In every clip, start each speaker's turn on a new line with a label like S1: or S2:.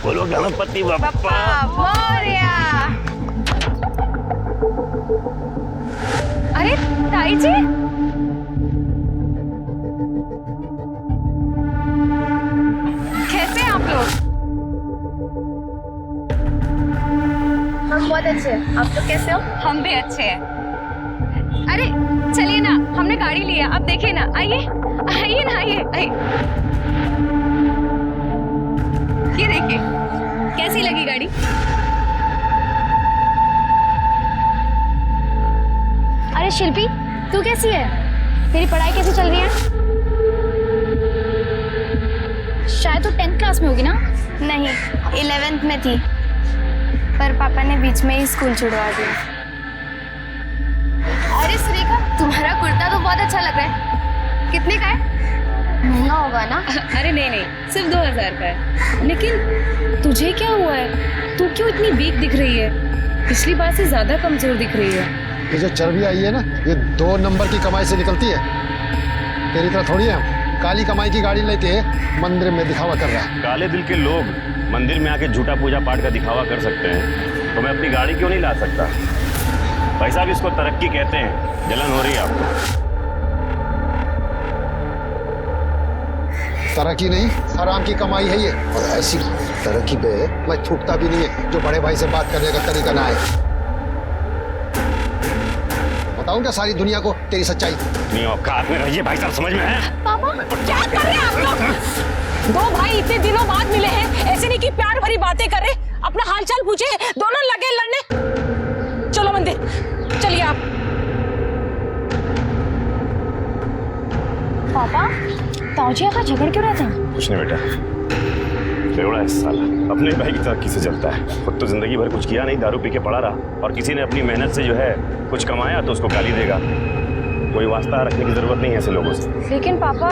S1: बोलो गणपति बप्पा
S2: मोरया। अरे ताई जी, कैसे हैं आप लोग?
S3: हम बहुत अच्छे हैं, आप लोग कैसे हो?
S2: हम भी अच्छे हैं। अरे चलिए ना, हमने गाड़ी लिया, आप देखिए ना। आइए आइए ना, आइए आइए। ये देखिए, कैसी लगी गाड़ी?
S3: अरे शिल्पी, तू कैसी है? तेरी पढ़ाई कैसी चल रही है? शायद तो 10th क्लास में होगी ना?
S4: नहीं, 11th में थी, पर पापा ने बीच में ही स्कूल छुड़वा दिया।
S3: अरे सुरेखा, तुम्हारा कुर्ता तो बहुत अच्छा लग रहा है। कितने का है?
S4: महंगा होगा ना?
S2: अरे नहीं नहीं, सिर्फ 2000 का है। लेकिन तुझे क्या हुआ है? तू क्यों इतनी वीक दिख रही है? पिछली बार से ज्यादा कमजोर दिख रही है।
S5: ये जो चर्बी आई है ना, ये 2 नंबर की कमाई से निकलती है। तेरी तरह थोड़ी है, काली कमाई की गाड़ी लेके मंदिर में दिखावा कर रहा है।
S1: काले दिल के लोग मंदिर में आके झूठा पूजा पाठ का दिखावा कर सकते हैं, तो मैं अपनी गाड़ी क्यों नहीं ला सकता? भाई साहब, इसको तरक्की कहते हैं। जलन हो रही है आपको?
S5: तरक्की नहीं, हराम की कमाई है ये। और ऐसी तरक्की पे मैं थूकता भी नहीं है जो बड़े भाई से बात करने का तरीका ना है। बताऊं क्या सारी दुनिया को तेरी सच्चाई?
S1: नहीं, औकात में रहिए भाई साहब, समझ में है?
S2: पापा क्या कर रहे हैं आप लोग? 2 भाई इतने दिनों बाद मिले हैं, ऐसे नहीं कि प्यार भरी बातें करे, अपना हालचाल पूछे, दोनों लगे लड़ने। चलो मंदिर, चलिए आप।
S3: पापा, ताऊजी का झगड़ क्यों रहते हैं?
S1: कुछ नहीं बेटा, बेवड़ा है साला, अपने भाई की तरक्की से चलता है। खुद तो जिंदगी भर कुछ किया नहीं, दारू पी के पड़ा रहा, और किसी ने अपनी मेहनत से जो है कुछ कमाया तो उसको गाली देगा। कोई वास्ता रखने की जरूरत नहीं है ऐसे लोगों से।
S3: लेकिन पापा,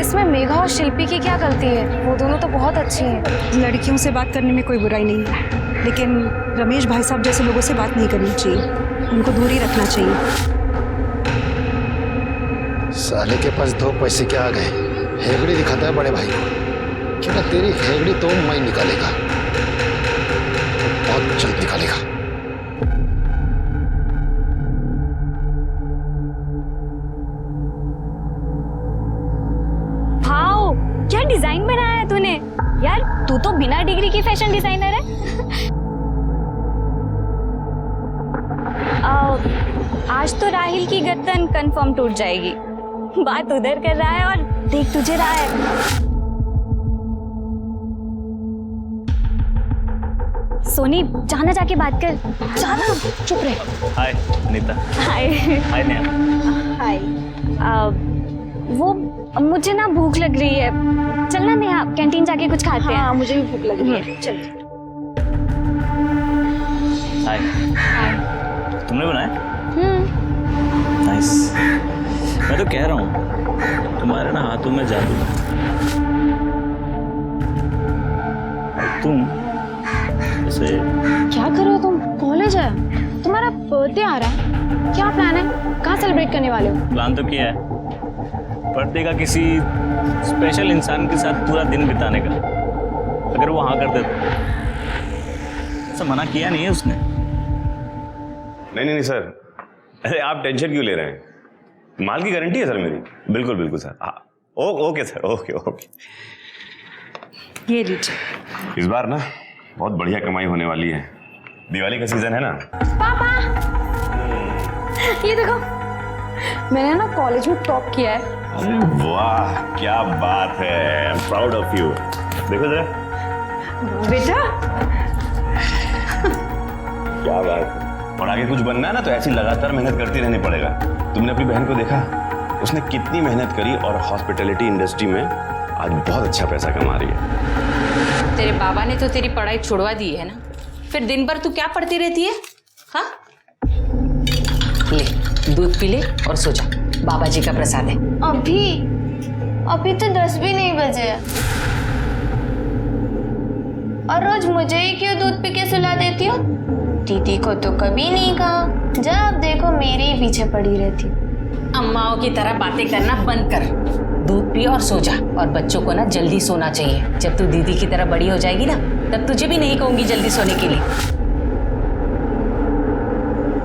S3: इसमें मेघा और शिल्पी की क्या गलती है? वो दोनों तो बहुत अच्छी हैं।
S6: लड़कियों से बात करने में कोई बुराई नहीं है, लेकिन रमेश भाई साहब जैसे लोगों से बात नहीं करनी चाहिए, उनको दूर ही रखना चाहिए।
S5: साले के पास 2 पैसे क्या आ गए, हेगड़ी दिखाता है बड़े भाई को। क्योंकि तेरी हेगड़ी तो मैं निकालेगा, बहुत जल्द निकालेगा।
S3: वाओ, क्या डिजाइन बनाया है तूने? यार, तू तो बिना डिग्री की फैशन डिजाइनर है।
S4: आज तो राहिल की गर्दन कंफर्म टूट जाएगी। बात उधर कर रहा है और देख तुझे रहा है।
S3: सोनी, जाना जाके बात कर। जाना, चुप रहे।
S1: हाय नीता।
S4: हाय।
S1: हाय नेहा।
S4: हाय।
S3: वो मुझे ना भूख लग रही है, चलना नेहा, कैंटीन जाके कुछ खाते हैं।
S4: मुझे भी भूख लग रही है, चल।
S1: हाय। तुमने बनाया? नाइस। मैं तो कह रहा हूँ तुम्हारे ना हाथों में जादू है। तुम जैसे
S3: क्या कर रहे हो तुम? कॉलेज है, तुम्हारा बर्थडे आ रहा है, क्या प्लान है? कहाँ सेलिब्रेट करने वाले हो?
S1: प्लान तो किया है, बर्थडे का किसी स्पेशल इंसान के साथ पूरा दिन बिताने का। अगर वो हाँ कर दे तो। ऐसा मना किया नहीं है उसने। नहीं सर, अरे आप टेंशन क्यों ले रहे हैं? माल की गारंटी है सर मेरी। बिल्कुल बिल्कुल सर। हाँ ओके सर, ओके।
S6: ये लीजिए।
S1: इस बार ना बहुत बढ़िया कमाई होने वाली है, दिवाली का सीजन है ना।
S3: पापा, ये देखो, मैंने ना कॉलेज में टॉप किया है।
S1: अरे वाह, क्या बात है। I am proud of you. देखो जरा।
S6: बेटा,
S1: क्या बात है। और आगे कुछ बनना है ना तो ऐसी लगातार मेहनत करती रहनी पड़ेगा। तुमने अपनी बहन को देखा, उसने कितनी मेहनत करी और हॉस्पिटैलिटी इंडस्ट्री में आज बहुत अच्छा पैसा कमा रही है।
S7: तेरे बाबा ने तो तेरी पढ़ाई छुड़वा दी है ना, फिर दिन भर तू क्या पढ़ती रहती है? हाँ, ले दूध पी ले और सो जा, बाबा जी का प्रसाद है।
S4: अभी तो 10 भी नहीं बजे, और रोज मुझे ही क्यों दूध पी के सुला देती हो? दीदी को तो कभी नहीं कहा, जब देखो मेरे ही पीछे पड़ी रहती।
S7: अम्माओं की तरह बातें करना बंद कर, दूध पी और सो जा। और बच्चों को ना जल्दी सोना चाहिए। जब तू दीदी की तरह बड़ी हो जाएगी ना, तब तुझे भी नहीं कहूंगी जल्दी सोने के लिए।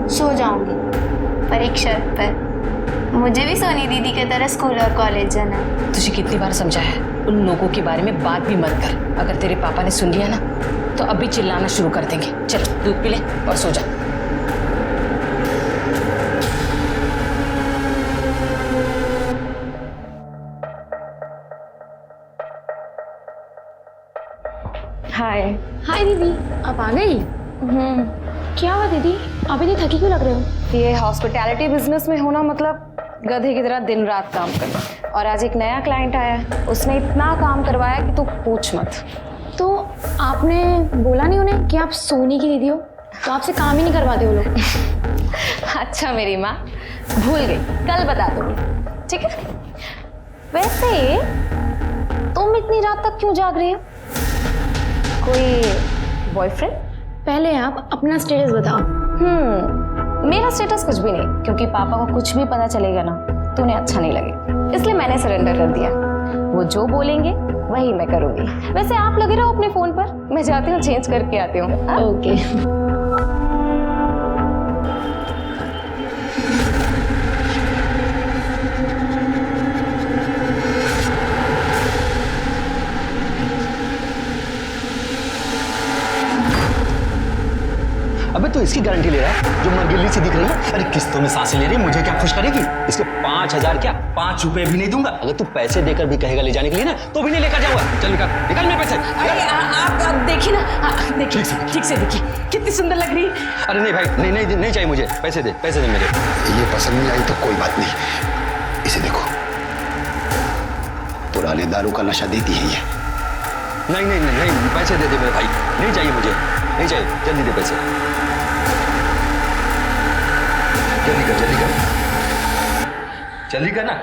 S3: सो जाऊंगी, पर एक शर्त पर, मुझे भी सोनी दीदी की तरह स्कूल और कॉलेज जाना है।
S7: तुझे कितनी बार समझाया है, उन लोगों के बारे में बात भी मत कर। अगर तेरे पापा ने सुन लिया ना, तो अभी चिल्लाना शुरू कर देंगे। चल दूध पी ले और सो जा।
S3: हाय। हाय दीदी, आप आ गई? क्या हुआ दीदी, आप इतनी थकी क्यों लग रहे हो?
S8: ये हॉस्पिटैलिटी बिजनेस में होना मतलब गधे की तरह दिन रात काम करना। और आज एक नया क्लाइंट आया है, उसने इतना काम करवाया कि तू पूछ मत।
S3: तो आपने बोला नहीं उन्हें कि आप सोनी की दीदी हो? तो आपसे काम ही नहीं करवाते वो लोग।
S8: अच्छा मेरी माँ, भूल गई, कल बता दूंगी, ठीक है? वैसे तुम इतनी रात तक क्यों जाग रही हो? कोई बॉयफ्रेंड?
S3: पहले आप अपना स्टेटस बताओ।
S8: मेरा स्टेटस कुछ भी नहीं, क्योंकि पापा को कुछ भी पता चलेगा ना तो उन्हें अच्छा नहीं लगेगा, इसलिए मैंने सरेंडर कर दिया। वो जो बोलेंगे वही मैं करूंगी। वैसे आप लगे रहो अपने फोन पर, मैं जाती हूँ चेंज करके आती हूँ।
S3: ओके।
S9: अबे तो इसकी गारंटी ले रहा है जो मरगिल्ली सी दिख रही है। अरे किस्तों में सांसें ले रही है, मुझे क्या खुश करेगी? इसके 5,000 क्या 5 रुपए भी नहीं दूंगा। अगर तू पैसे देकर भी कहेगा ले जाने के लिए ना, तो भी नहीं लेकर जाऊंगा। चल निकाल मेरे पैसे।
S7: अरे आप देखिए ना, देखिए ठीक से देखिए, कितनी सुंदर लग रही है।
S9: अरे नहीं भाई, नहीं चाहिए मुझे। पैसे दे मेरे।
S5: ये पसंद नहीं आई तो कोई बात नहीं, इसे देखो, पुराने दारू का नशा देती है ये।
S9: नहीं, पैसे दे मेरे भाई, नहीं चाहिए मुझे, नहीं चाहिए। जल्दी दे पैसे, जल्दी कर ना।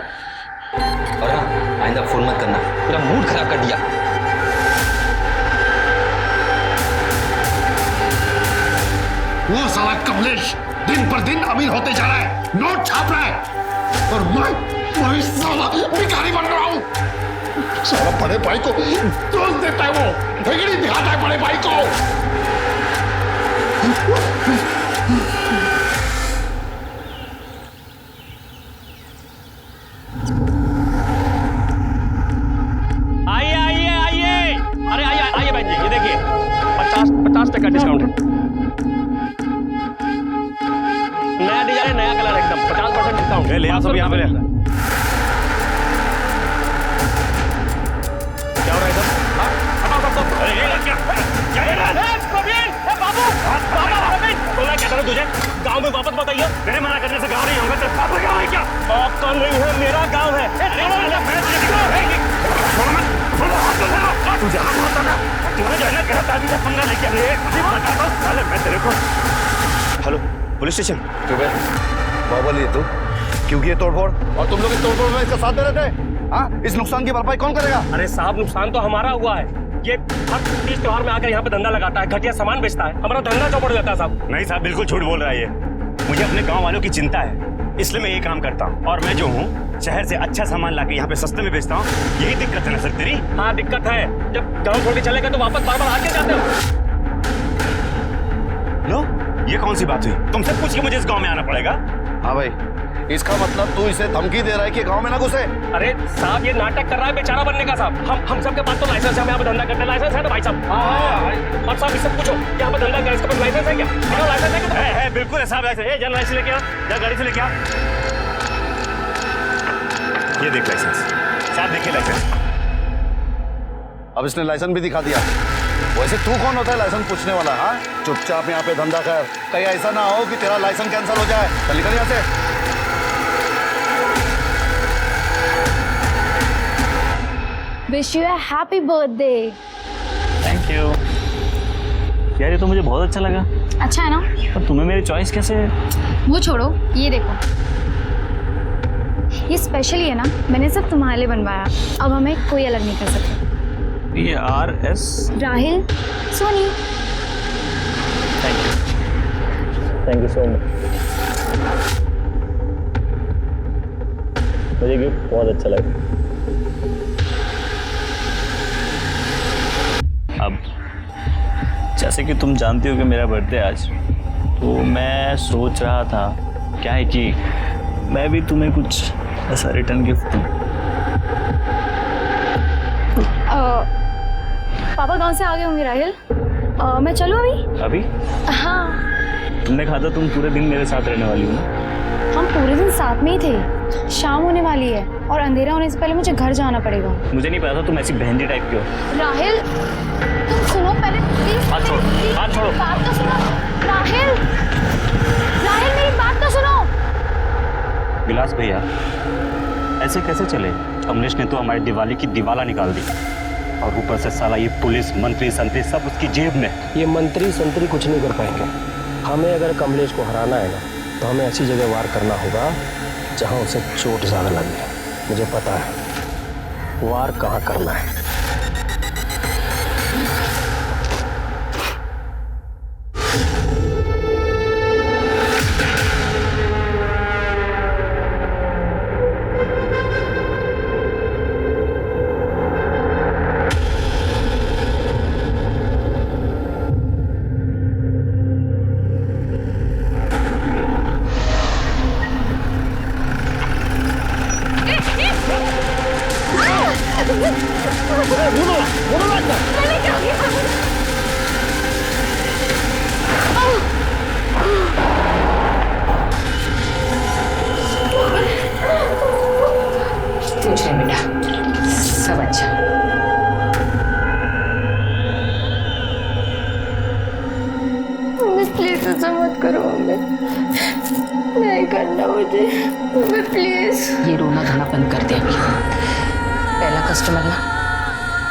S9: और हाँ, आइंदा फोन मत करना, पूरा मूड खराब कर दिया।
S5: वो साला कमलेश दिन पर दिन अमीर होते जा रहा है, नोट छाप रहा है, और मैं साला भिखारी बन रहा हूँ। साला बड़े भाई को दोष देता है, वो ठेकड़ी दिखाता है बड़े भाई को।
S1: आइए भाई जी, ये देखिए 50% डिस्काउंट है। नया डिजाइन है, नया कलर एकदम 50% डिस्काउंट है। ले आओ सब यहाँ पे। क्या हो रहा है सब? तो मैं कहता हूँ तुझे गांव में वापस मत आइए। मेरे मना करने से गांव नहीं होगा। तेरा गांव है क्या? आपका नहीं है, मेरा गांव है। Hello police station.
S10: बाहुबली है तू? क्योंकि ये तोड़फोड़, और तुम लोग इस तोड़फोड़ में इसका साथ दे रहे थे? हाँ, इस नुकसान की भरपाई कौन करेगा?
S1: अरे साहब, नुकसान तो हमारा हुआ है। ये हर तीज त्योहार में आकर यहाँ पे धंधा लगाता है, घटिया सामान बेचता है, हमारा धंधा चौपड़ जाता है साहब। नहीं साहब, बिल्कुल झूठ बोल रहा है ये। मुझे अपने गाँव वालों की चिंता है, इसलिए मैं ये काम करता हूँ। और मैं जो हूँ शहर से अच्छा सामान लाके यहाँ पे सस्ते में बेचता हूँ। यही दिक्कत है ना सर तेरी? हाँ दिक्कत है, जब गाँव छोड़ के चलेगा तो वापस बार बार आके जाते हो। लो, ये कौन सी बात हुई? तुमसे पूछ के मुझे इस गाँव में आना पड़ेगा?
S10: हाँ भाई, इसका मतलब तू इसे धमकी दे रहा है कि गांव में ना घुसे?
S1: अरे साहब, ये नाटक कर रहा है बेचारा बनने का साहब। हम सबके पास तो लाइसेंस है, हम यहाँ पे धंधा करते हैं। लाइसेंस है ना भाई साहब? हाँ। और साहब इससे पूछो, यहाँ पे धंधा कर, इसके पास लाइसेंस है क्या? लाइसेंस है? बिल्कुल है साहब, लाइसेंस है। जन लाइसेंस लेके आ, जा गाड़ी से लेके आ। ये देख लाइसेंस साहब, देखिए लाइसेंस।
S10: अब इसने लाइसेंस भी दिखा दिया। वैसे तू कौन होता है लाइसेंस पूछने वाला? हाँ, चुपचाप यहाँ पे धंधा कर, कहीं ऐसा ना हो कि तेरा लाइसेंस कैंसिल हो जाए। चल निकल यहाँ से।
S3: Wish you a happy birthday.
S11: Thank you यार, ये तो मुझे बहुत अच्छा लगा।
S3: अच्छा है ना?
S11: पर तुम्हें मेरी चॉइस कैसे?
S3: वो छोड़ो, ये देखो, ये स्पेशली है ना, मैंने सब तुम्हारे लिए बनवाया। अब हमें कोई अलग नहीं कर सकता।
S11: ये RS
S3: Rahil Soni.
S11: Thank you so much. मुझे गिफ्ट बहुत अच्छा लगा। जैसे कि तुम जानती हो कि मेरा बर्थडे आज, तो मैं सोच रहा था क्या है कि मैं भी तुम्हें कुछ ऐसा रिटर्न गिफ्ट दूँ।
S3: पापा गांव से आ गए होंगे राहिल। मैं चलूँ अभी?
S11: अभी?
S3: हाँ।
S11: तुमने कहा था तुम पूरे दिन मेरे साथ रहने वाली हो ना?
S3: हम पूरे दिन साथ में ही थे। शाम होने वाली है और अंधेरा होने से पहले मुझे घर जाना पड़ेगा।
S11: मुझे नहीं पता था तुम ऐसी बहनजी टाइप की हो।
S3: राहिल तुम सुनो पहले प्लीज।
S11: हाथ छोड़ो, हाथ छोड़ो।
S3: बात तो सुनो राहिल। राहिल मेरी बात तो सुनो।
S11: विलास भैया ऐसे कैसे चले? कमलेश ने तो हमारी दिवाली की दिवाला निकाल दी और ऊपर से साला ये पुलिस मंत्री संतरी सब उसकी जेब में।
S12: ये मंत्री संतरी कुछ नहीं कर पाएंगे। हमें अगर कमलेश को हराना है ना तो हमें ऐसी जगह वार करना होगा जहां उसे चोट ज़्यादा लगे। मुझे पता है वार कहाँ करना है।
S7: कुछ नहीं बेटा, सब अच्छा।
S3: प्लीज ऐसा मत करो मम्मी, नहीं करना मुझे मम्मी प्लीज।
S7: ये रोना धोना बंद कर दे अभी। पहला कस्टमर ना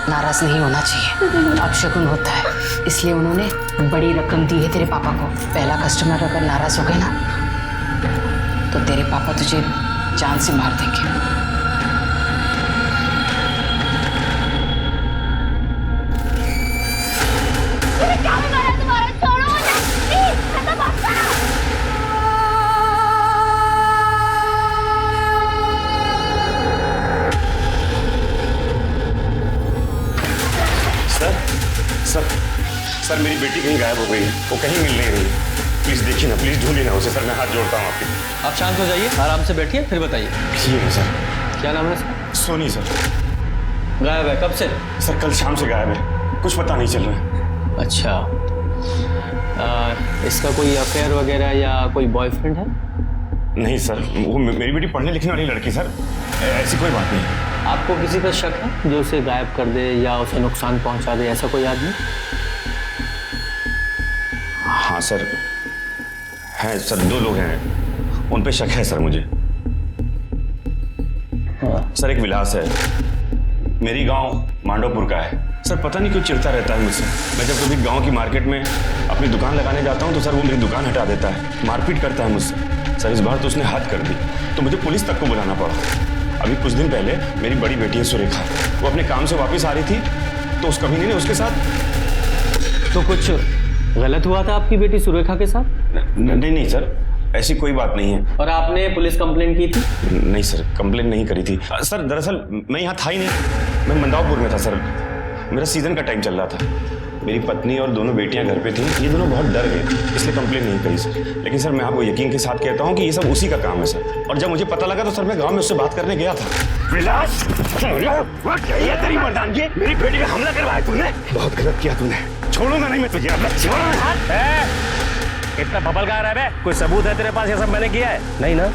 S7: नाराज नहीं होना चाहिए, अपशगुन होता है, इसलिए उन्होंने बड़ी रकम दी है तेरे पापा को। पहला कस्टमर अगर नाराज हो गए ना तो तेरे पापा तुझे जान से मार देंगे।
S1: सर मेरी बेटी कहीं गायब हो गई है, वो कहीं मिल नहीं रही। प्लीज देखिए ना, प्लीज ढूंढिए ना उसे। सर मैं हाथ जोड़ता हूँ आपके।
S12: आप शांत हो जाइए, आराम से बैठिए, फिर बताइए।
S1: ये है सर।
S12: क्या नाम है इसका?
S1: सोनी सर।
S12: गायब है कब से?
S1: सर कल शाम से गायब है, कुछ पता नहीं चल रहा है।
S12: अच्छा, इसका कोई अफेयर वगैरह या कोई बॉयफ्रेंड है?
S1: नहीं सर, वो मेरी बेटी पढ़ने लिखने वाली लड़की सर, ऐसी कोई बात नहीं।
S12: आपको किसी पर शक है जो उसे गायब कर दे या उसे नुकसान पहुंचा दे, ऐसा कोई आदमी?
S1: हाँ सर है सर, 2 लोग हैं, उन पे शक है सर मुझे।
S12: हाँ।
S1: सर एक विलास है, मेरी गांव मांडवपुर का है। सर पता नहीं क्यों चिढ़ता रहता है मुझसे। मैं जब कभी गांव की मार्केट में अपनी दुकान लगाने जाता हूं तो सर वो मेरी दुकान हटा देता है, मारपीट करता है मुझसे। सर इस बार तो उसने हद कर दी, तो मुझे पुलिस तक को बुलाना पड़ा। अभी कुछ दिन पहले मेरी बड़ी बेटी है सुरेखा, वो अपने काम से वापस आ रही थी तो उस कमीने ने उसके साथ।
S12: तो कुछ गलत हुआ था आपकी बेटी सुरेखा के साथ?
S1: नहीं सर, ऐसी कोई बात नहीं है।
S12: और आपने पुलिस कंप्लेंट की थी?
S1: नहीं सर, कंप्लेंट नहीं करी थी सर। दरअसल मैं यहाँ था ही नहीं, मैं मंदावपुर में था सर। मेरा सीजन का टाइम चल रहा था, मेरी पत्नी और दोनों बेटियां घर पे थी। ये दोनों बहुत डर गए, इसलिए कंप्लेंट नहीं करी सर। लेकिन सर मैं आपको यकीन के साथ कहता हूँ कि ये सब उसी का काम है सर। और जब मुझे पता लगा तो सर मैं गांव में उससे बात करने गया था। विलास, ये तेरी मर्दानगी, मेरी बेटी पे हमला करवाया तूने। बहुत गलत किया तूने, छोड़ूंगा नहीं मैं तुझे।
S11: इतना बबल गा रहा है? कोई सबूत है तेरे पास ये सब मैंने किया है?
S12: नहीं ना,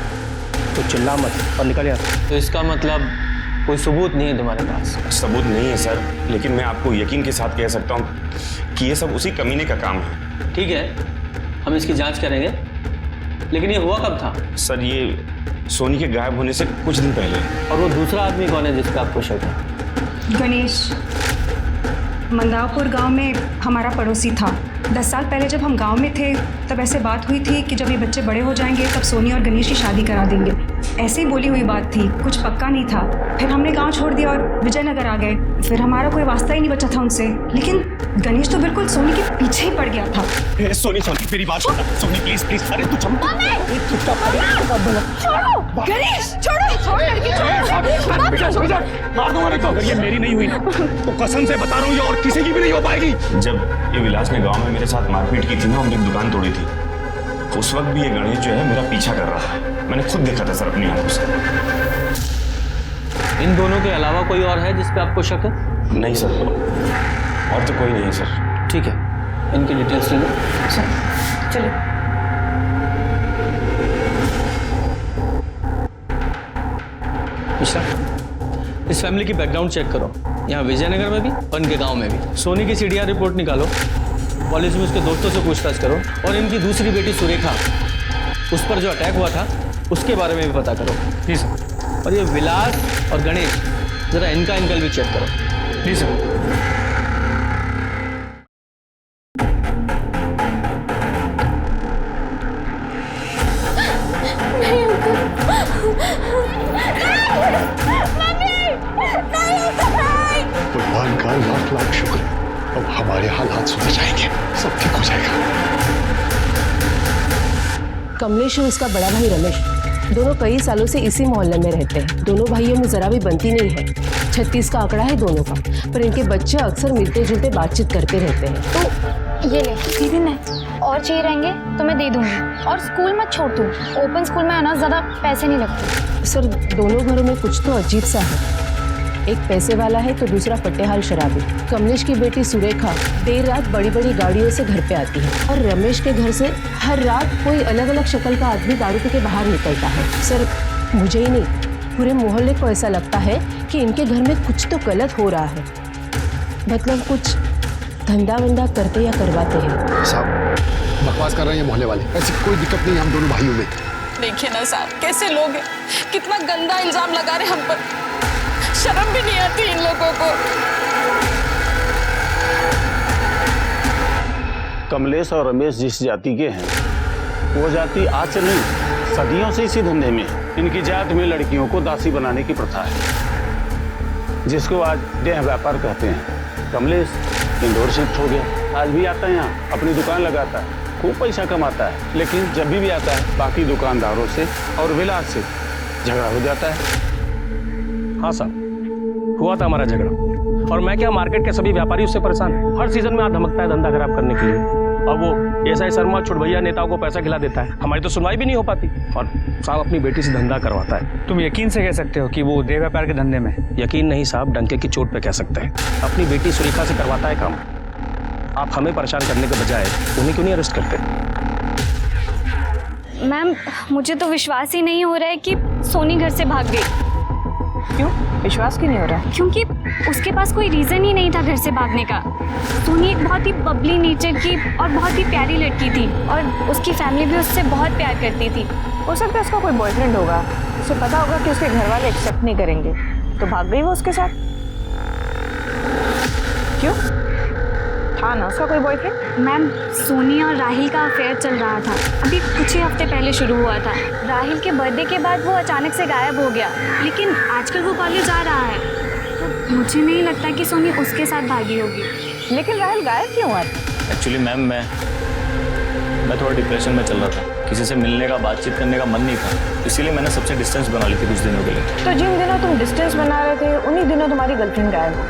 S12: तो चिल्ला मत और निकल यहाँ। तो इसका मतलब कोई सबूत नहीं है तुम्हारे पास?
S1: सबूत नहीं है सर, लेकिन मैं आपको यकीन के साथ कह सकता हूँ कि ये सब उसी कमीने का काम है।
S12: ठीक है, हम इसकी जांच करेंगे, लेकिन ये हुआ कब था?
S1: सर ये सोनी के गायब होने से कुछ दिन पहले।
S12: और वो दूसरा आदमी कौन है जिसका आपको शक है?
S6: गणेश मंदावपुर गांव में हमारा पड़ोसी था। 10 साल पहले जब हम गांव में थे तब ऐसे बात हुई थी कि जब ये बच्चे बड़े हो जाएंगे तब सोनी और गणेश की शादी करा देंगे। ऐसे ही बोली हुई बात थी, कुछ पक्का नहीं था। फिर हमने गांव छोड़ दिया और विजयनगर आ गए। फिर हमारा कोई वास्ता ही नहीं बचा था उनसे। लेकिन गणेश तो बिल्कुल सोनी के पीछे ही पड़ गया था।
S9: सोनी सोनी मेरी बात सुन, सोनी प्लीज प्लीज, अरे तू
S2: छोड़ो गणेश, छोड़ो लड़की, छोड़ो।
S9: मार दूंगा नहीं तो। अगर ये मेरी नहीं हुई ना तो कसम से बता रहा हूँ ये और किसी की भी नहीं हो पाएगी।
S1: जब ये विलास ने गांव में मेरे साथ मारपीट की थी ना, उनकी दुकान तोड़ी थी, उस वक्त भी ये गणेश जो है मेरा पीछा कर रहा था। मैंने खुद देखा था सर अपनी आंखों से।
S9: इन दोनों के अलावा कोई और है जिस पे आपको शक है?
S1: नहीं सर, और तो कोई नहीं है सर।
S9: ठीक है, इनकी डिटेल्स ले लो।
S2: चलो।
S9: मिश्रा, इस फैमिली की बैकग्राउंड चेक करो, यहाँ विजयनगर में भी और इनके गांव में भी। सोनी की सीडीआर रिपोर्ट निकालो, कॉलेज में उसके दोस्तों से पूछताछ करो, और इनकी दूसरी बेटी सुरेखा, उस पर जो अटैक हुआ था उसके बारे में भी पता करो। जी सर। और ये विलास और गणेश, जरा इनका एंगल भी चेक करो। जी सर।
S5: भगवान का लाख लाख शुक्र, अब हमारे हालात सुधर जाएंगे, सब ठीक हो जाएगा।
S7: कमलेश और उसका बड़ा भाई रमेश दोनों कई सालों से इसी मोहल्ले में रहते हैं। दोनों भाइयों में जरा भी बनती नहीं है। 36 का आंकड़ा है दोनों का, पर इनके बच्चे अक्सर मिलते जुलते बातचीत करते रहते हैं।
S3: तो ये ले दीदी, ने और चाहिए रहेंगे तो मैं दे दूंगी। और स्कूल मत छोड़ तू, ओपन स्कूल में आना, ज़्यादा पैसे नहीं लगते।
S7: सर, दोनों घरों में कुछ तो अजीब सा है। एक पैसे वाला है तो दूसरा फटेहाल शराबी। कमलेश की बेटी सुरेखा देर रात बड़ी बड़ी गाड़ियों से घर पे आती है, और रमेश के घर से हर रात कोई अलग अलग शक्ल का आदमी दारू पी के बाहर निकलता है। सर, मुझे ही नहीं, पूरे मोहल्ले को ऐसा लगता है कि इनके घर में कुछ तो गलत हो रहा है। मतलब कुछ धंधा वंदा करते या करवाते हैं।
S5: साहब बकवास कर रहे हैं मोहल्ले वाले, ऐसी कोई दिक्कत नहीं हम दोनों भाइयों में।
S2: देखिए ना साहब, कैसे लोग हैं, कितना गंदा इल्जाम लगा रहे हम पर। शर्म भी नहीं आती इन लोगों को।
S10: कमलेश और रमेश जिस जाति के हैं, वो जाति आज से नहीं, सदियों से इसी धंधे में है। इनकी जात में लड़कियों को दासी बनाने की प्रथा है, जिसको आज देह व्यापार कहते हैं। कमलेश इंदौर शिफ्ट हो गया, आज भी आता है यहाँ, अपनी दुकान लगाता है, खूब पैसा कमाता है। लेकिन जब भी आता है बाकी दुकानदारों से और विलास से झगड़ा हो जाता है।
S12: हाँ साहब, हुआ था हमारा झगड़ा, और मैं क्या, मार्केट के सभी व्यापारी उससे परेशान हैं। हर सीजन में आ धमकता है धंधा खराब करने के लिए, और वो एसआई शर्मा छुटभैया नेताओं को पैसा खिला देता है। हमारी तो सुनवाई भी नहीं हो पाती, और साहब अपनी बेटी से धंधा करवाता है।
S11: तुम यकीन से कह सकते हो कि वो देह व्यापार के धंधे में?
S12: यकीन नहीं साहब, डंके की चोट पे कह सकते हैं। अपनी बेटी सुरेखा से करवाता है काम। आप हमें परेशान करने के बजाय उन्हें क्यों नहीं अरेस्ट करते?
S4: मैम, मुझे तो विश्वास ही नहीं हो रहा है कि सोनी घर से भाग गई।
S2: क्यों विश्वास क्यों नहीं हो रहा है?
S4: क्योंकि उसके पास कोई रीजन ही नहीं था घर से भागने का। सोनी एक बहुत ही बबली नेचर की और बहुत ही प्यारी लड़की थी, और उसकी फैमिली भी उससे बहुत प्यार करती थी।
S2: हो सकता है उसका कोई बॉयफ्रेंड होगा, उसे पता होगा कि उसके घर वाले एक्सेप्ट नहीं करेंगे, तो भाग गई वो उसके साथ। क्यों, था ना उसका कोई बॉयफ्रेंड?
S4: मैम, सोनी और राहिल का अफेयर चल रहा था, अभी कुछ ही हफ्ते पहले शुरू हुआ था। राहिल के बर्थडे के बाद वो अचानक से गायब हो गया, लेकिन आजकल वो कॉलेज आ रहा है, तो मुझे नहीं लगता कि सोनी उसके साथ भागी होगी।
S2: लेकिन राहिल गायब क्यों हुआ?
S13: एक्चुअली मैम, मैं थोड़ा डिप्रेशन में चल रहा था, किसी से मिलने का, बातचीत करने का मन नहीं था, इसीलिए मैंने सबसे डिस्टेंस बना ली थी कुछ दिनों के लिए।
S2: तो जिन दिनों तुम डिस्टेंस बना रहे थे, उन्हीं दिनों तुम्हारी गर्लफ्रेंड गायब हो।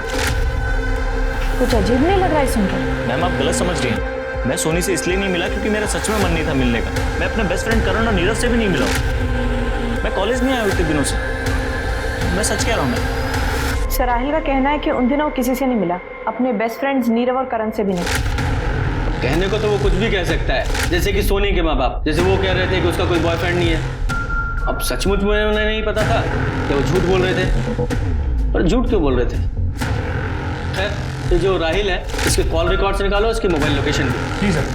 S2: कुछ अजीब नहीं लग रहा है सुनकर?
S13: मैम, आप गलत समझ रही हैं। मैं सोनी से इसलिए नहीं मिला क्योंकि मेरा सच में मन नहीं था मिलने का। मैं अपने बेस्ट फ्रेंड करण और नीरज से भी नहीं मिला। मैं कॉलेज नहीं आया इतने दिनों से, मैं सच कह रहा हूँ। मैं
S2: सर, राहिल का कहना है कि उन दिनों किसी से नहीं मिला, अपने बेस्ट फ्रेंड्स नीरव और करण से भी नहीं।
S9: कहने को तो वो कुछ भी कह सकता है, जैसे कि सोनी के माँ बाप, जैसे वो कह रहे थे कि उसका कोई बॉयफ्रेंड नहीं है। अब सचमुच में उन्हें नहीं पता था कि वो झूठ बोल रहे थे, पर झूठ क्यों बोल रहे थे? खैर, ये जो राहिल है, इसके कॉल रिकॉर्ड से निकालो, इसकी मोबाइल लोकेशन भी।
S11: जी सर।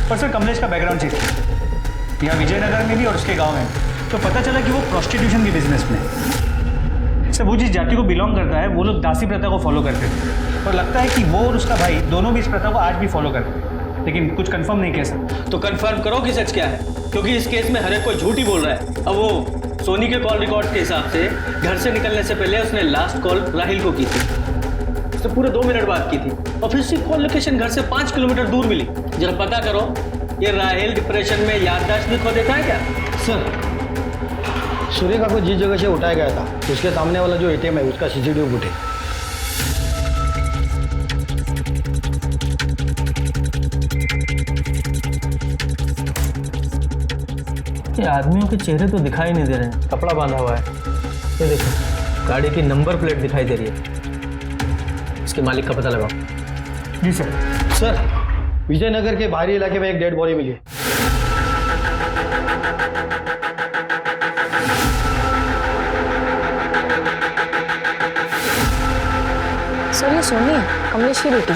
S11: पर सर, कमलेश का बैकग्राउंड चेक किया, यहाँ विजयनगर में भी और उसके गांव में, तो पता चला कि वो प्रोस्टिट्यूशन के बिजनेस में। सर, वो जिस जाति को बिलोंग करता है, वो लोग दासी प्रथा को फॉलो करते थे, और लगता है कि वो और उसका भाई दोनों भी इस प्रथा को आज भी फॉलो करते हैं, लेकिन कुछ कंफर्म नहीं कह सकते।
S9: तो कंफर्म करो कि सच क्या है, क्योंकि इस केस में हर एक कोई झूठ ही बोल रहा है। अब वो सोनी के कॉल रिकॉर्ड के हिसाब से घर से निकलने से पहले उसने लास्ट कॉल राहिल को की थी। उसने पूरे 2 मिनट बात की थी और फिर उसकी कॉल लोकेशन घर से 5 किलोमीटर दूर मिली। जरा पता करो, ये राहिल डिप्रेशन में याददाश्त भी खो देता है क्या?
S12: सर, सुरेखा को जिस जगह से उठाया गया था उसके सामने वाला जो एटीएम है उसका सीसीटीवी फुटेज।
S9: ये आदमियों के चेहरे तो दिखाई नहीं दे रहे हैं, कपड़ा बांधा हुआ है। ये देखो, गाड़ी की नंबर प्लेट दिखाई दे रही है। इसके मालिक का पता लगाओ।
S12: जी सर। सर, विजयनगर के बाहरी इलाके में एक डेड बॉडी मिली है।
S8: सर ये सोनी है, कमलेश की बेटी।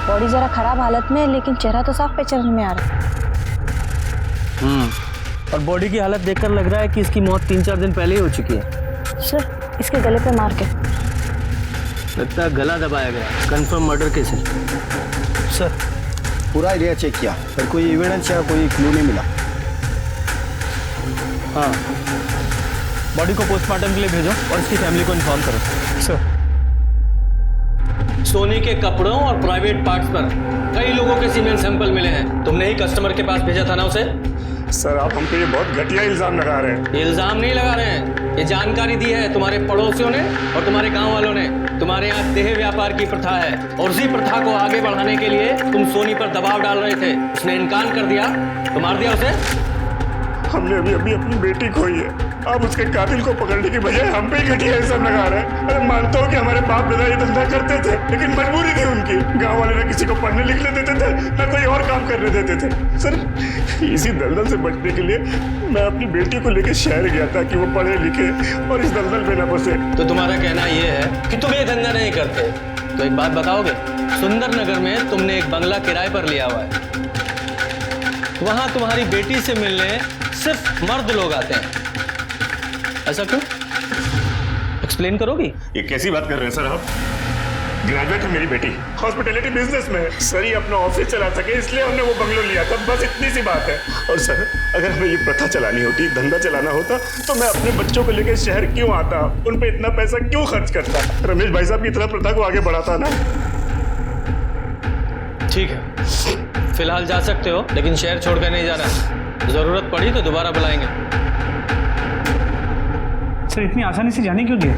S8: बॉडी जरा खराब हालत में है लेकिन चेहरा तो साफ पहचान में आ रहा है।
S9: और बॉडी की हालत देखकर लग रहा है कि इसकी मौत 3-4 दिन पहले ही हो चुकी है।
S8: सर इसके गले पे मार के
S9: लगता है गला दबाया गया। कंफर्म मर्डर केस है।
S12: सर, पूरा एरिया चेक किया पर कोई एविडेंस या कोई क्लू नहीं मिला।
S9: हाँ, बॉडी को पोस्टमार्टम के लिए भेजो और इसकी फैमिली को इन्फॉर्म करो।
S12: सर,
S9: सोनी के कपड़ों और प्राइवेट पार्ट्स पर कई लोगों के सीमेंट सैंपल मिले हैं। तुमने ही कस्टमर के पास भेजा था ना उसे?
S1: सर, आप हम पे ये बहुत घटिया इल्जाम लगा रहे हैं।
S9: इल्जाम नहीं लगा रहे हैं, ये जानकारी दी है तुम्हारे पड़ोसियों ने और तुम्हारे गांव वालों ने। तुम्हारे यहाँ देह व्यापार की प्रथा है और उसी प्रथा को आगे बढ़ाने के लिए तुम सोनी पर दबाव डाल रहे थे। उसने इनकार कर दिया तो मार दिया उसे।
S1: हमने अभी अभी अपनी बेटी खोई है, आप उसके कातिल को पकड़ने की बजाय हम पे ही घटिया इल्जाम लगा रहे हैं। अरे मानता हूँ कि हमारे बाप दादा ये धंधा करते थे लेकिन मजबूरी थी उनकी। गांव वाले ना किसी को पढ़ने लिखने देते थे ना कोई और काम करने देते थे। सर, इसी दलदल से बचने के लिए मैं अपनी बेटी को लेकर शहर गया था कि वो पढ़े लिखे और इस दलदल में न फंसे।
S9: तो तुम्हारा कहना ये है कि तुम ये धंधा नहीं करते? तो एक बात बताओगे, सुंदर नगर में तुमने एक बंगला किराए पर लिया हुआ है, वहां तुम्हारी बेटी से मिलने सिर्फ मर्द लोग आते हैं, ऐसा क्यों? एक्सप्लेन करोगी?
S1: ये कैसी बात कर रहे हैं सर आप? ग्रेजुएट है मेरी बेटी, हॉस्पिटैलिटी बिजनेस में है। सर, ये अपना ऑफिस चला सके इसलिए हमने वो बंगलो लिया था, बस इतनी सी बात है। और सर, अगर हमें ये प्रथा चलानी होती, धंधा चलाना होता तो मैं अपने बच्चों को लेकर शहर क्यों आता, उन पे इतना पैसा क्यों खर्च करता? रमेश भाई साहब की तरह प्रथा को आगे बढ़ाता ना।
S9: ठीक है, फिलहाल जा सकते हो लेकिन शहर छोड़कर नहीं जाना। जरूरत पड़ी तो दोबारा बुलाएंगे।
S11: सर, इतनी आसानी से जाने क्यों दिए?